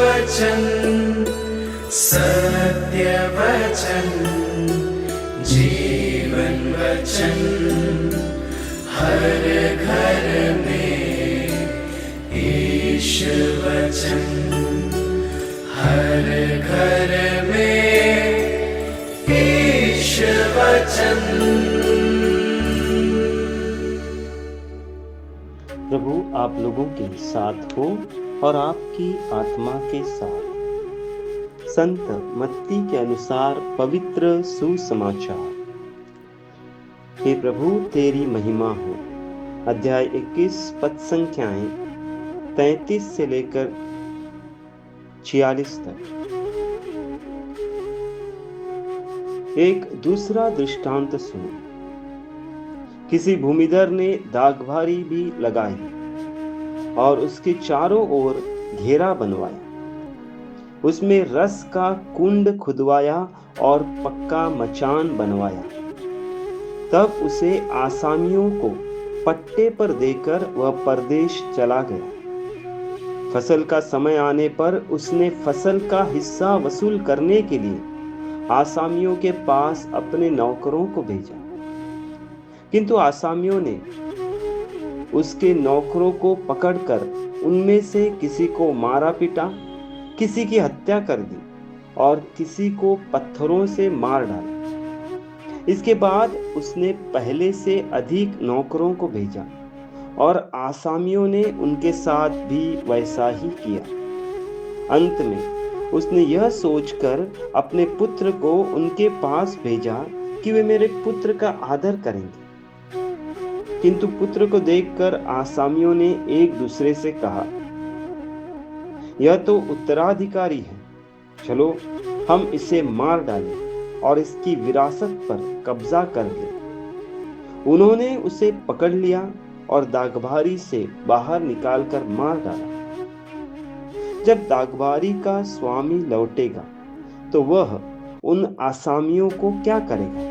वचन, सत्य वचन, जीवन वचन, हर घर में ईश वचन, हर घर में ईश वचन। प्रभु आप लोगों के साथ हो और आपकी आत्मा के साथ। संत मत्ती के अनुसार पवित्र सुसमाचार। हे प्रभु तेरी महिमा हो। अध्याय 21 पद संख्याएं 33 से लेकर 46 तक। एक दूसरा दृष्टांत सुनो। किसी भूमिधर ने दागभारी भी लगाई और उसके चारों ओर घेरा बनवाया, उसमें रस का कुंड खुदवाया और पक्का मचान बनवाया। तब उसे आसामियों को पट्टे पर देकर वह परदेश चला गया। फसल का समय आने पर उसने फसल का हिस्सा वसूल करने के लिए आसामियों के पास अपने नौकरों को भेजा, किंतु आसामियों ने उसके नौकरों को पकड़कर उनमें से किसी को मारा पीटा, किसी की हत्या कर दी और किसी को पत्थरों से मार डाला। इसके बाद उसने पहले से अधिक नौकरों को भेजा और आसामियों ने उनके साथ भी वैसा ही किया। अंत में उसने यह सोचकर अपने पुत्र को उनके पास भेजा कि वे मेरे पुत्र का आदर करेंगे। किंतु पुत्र को देखकर आसामियों ने एक दूसरे से कहा, यह तो उत्तराधिकारी है, चलो हम इसे मार डालें और इसकी विरासत पर कब्जा कर लें। उन्होंने उसे पकड़ लिया और दागभारी से बाहर निकालकर मार डाला। जब दागभारी का स्वामी लौटेगा तो वह उन आसामियों को क्या करेगा?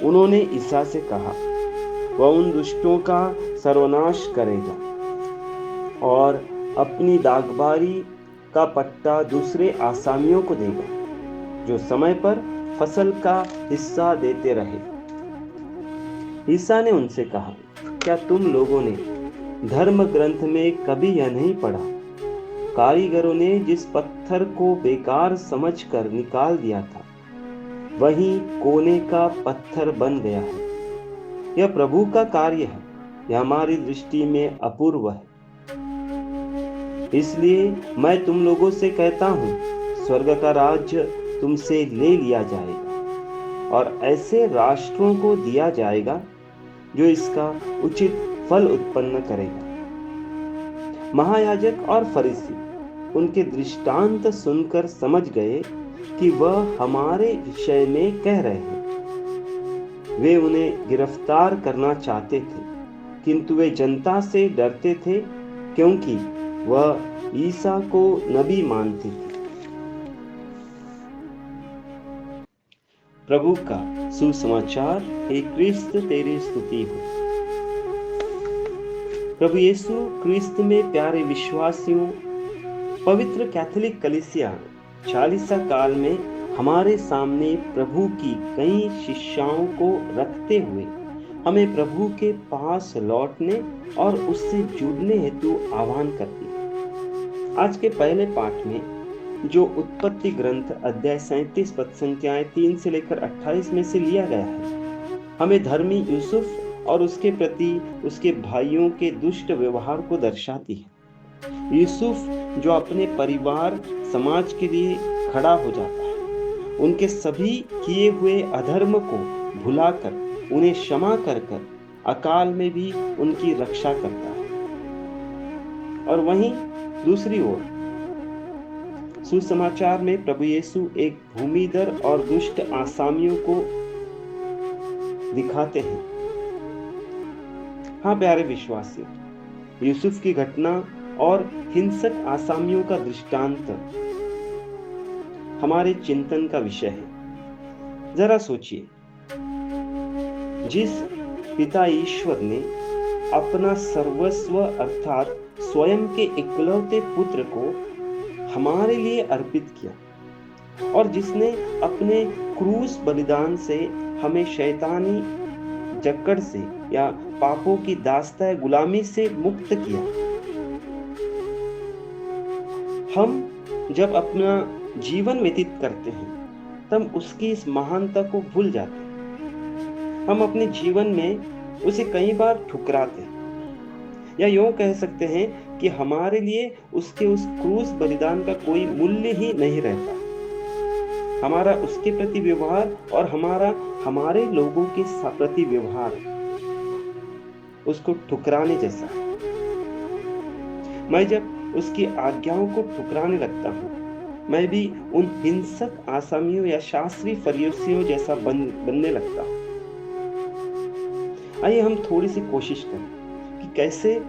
उन्होंने ईसा से कहा, वह उन दुष्टों का सर्वनाश करेगा और अपनी दागबारी का पट्टा दूसरे आसामियों को देगा, जो समय पर फसल का हिस्सा देते रहे। ईसा ने उनसे कहा, क्या तुम लोगों ने धर्म ग्रंथ में कभी यह नहीं पढ़ा, कारीगरों ने जिस पत्थर को बेकार समझकर निकाल दिया था, वही कोने का पत्थर बन गया है। यह प्रभु का कार्य है, यह हमारी दृष्टि में अपूर्व है। इसलिए मैं तुम लोगों से कहता हूं, स्वर्ग का राज्य तुमसे ले लिया जाएगा और ऐसे राष्ट्रों को दिया जाएगा जो इसका उचित फल उत्पन्न करेगा। महायाजक और फरीसी उनके दृष्टांत सुनकर समझ गए कि वह हमारे विषय में कह रहे हैं। वे उन्हें गिरफ्तार करना चाहते थे, किंतु वे जनता से डरते थे, क्योंकि वह ईसा को नबी मानते थे। प्रभु का सुसमाचार। हे क्रिस्त तेरी स्तुति हो। प्रभु यीशु क्रिस्त में प्यारे विश्वासियों, पवित्र कैथोलिक कलीसिया 40 काल में हमारे सामने प्रभु की कई शिक्षाओं को रखते हुए हमें प्रभु के पास लौटने और उससे जुड़ने हेतु आह्वान करती है। आज के पहले पाठ में जो उत्पत्ति ग्रंथ अध्याय 37 पद संख्याएं 3 से लेकर 28 में से लिया गया है, हमें धर्मी यूसुफ और उसके प्रति उसके भाइयों के दुष्ट व्यवहार को दर्शाती है। यूसुफ जो अपने परिवार समाज के लिए खड़ा हो जाता है, उनके सभी किए हुए अधर्म को भुलाकर उन्हें क्षमा कर अकाल में भी उनकी रक्षा करता है। और वहीं दूसरी ओर सुसमाचार में प्रभु यीशु एक भूमिधर और दुष्ट आसामियों को दिखाते हैं। हाँ प्यारे विश्वासियों, यूसुफ की घटना और हिंसक आसामियों का दृष्टांत हमारे चिंतन का विषय है। जरा सोचिए, जिस पिता ईश्वर ने अपना सर्वस्व अर्थात स्वयं के इकलौते पुत्र को हमारे लिए अर्पित किया और जिसने अपने क्रूस बलिदान से हमें शैतानी जकड़ से या पापों की दास्तां गुलामी से मुक्त किया। हम जब अपना जीवन व्यतीत करते हैं तब उसकी इस महानता को भूल जाते हैं। हम अपने जीवन में उसे कई बार ठुकराते हैं, या यूं कह सकते हैं कि हमारे लिए उसके उस क्रूस बलिदान का कोई मूल्य ही नहीं रहता। हमारा उसके प्रति व्यवहार और हमारे लोगों के प्रति व्यवहार उसको ठुकराने जैसा है। मैं जब उसकी आज्ञाओं को ठुकराने लगता हूँ, मैं भी उन हिंसक आसामियों या शास्त्रीय फरीसियों जैसा बनने लगता हूँ। आइए हम थोड़ी सी कोशिश करें कि कैसे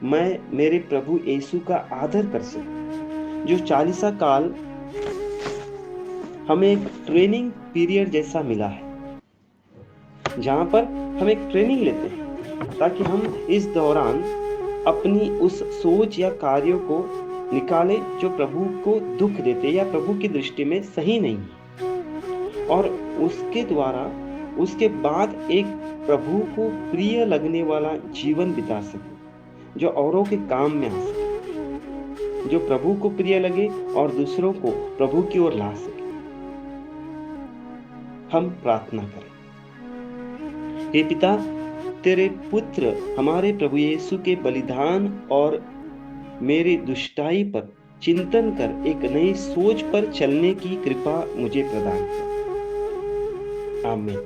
मैं मेरे प्रभु यीशु का आदर कर सकूं, जो 40 काल हमें एक ट्रेनिंग पीरियड जैसा मिला है, जहां पर हम एक ट्रेनिंग लेते हैं ताकि हम इस दौरान अपनी उस सोच या कार्यों को निकाले जो प्रभु को दुख देते या प्रभु की दृष्टि में सही नहीं है, और उसके बाद एक प्रभु को प्रिय लगने वाला जीवन बिता सके, जो औरों के काम में आ सके, जो प्रभु को प्रिय लगे और दूसरों को प्रभु की ओर ला सके। हम प्रार्थना करें। हे पिता, तेरे पुत्र हमारे प्रभु यीशु के बलिदान और मेरी दुष्टाई पर चिंतन कर एक नई सोच पर चलने की कृपा मुझे प्रदान कर। आमीन।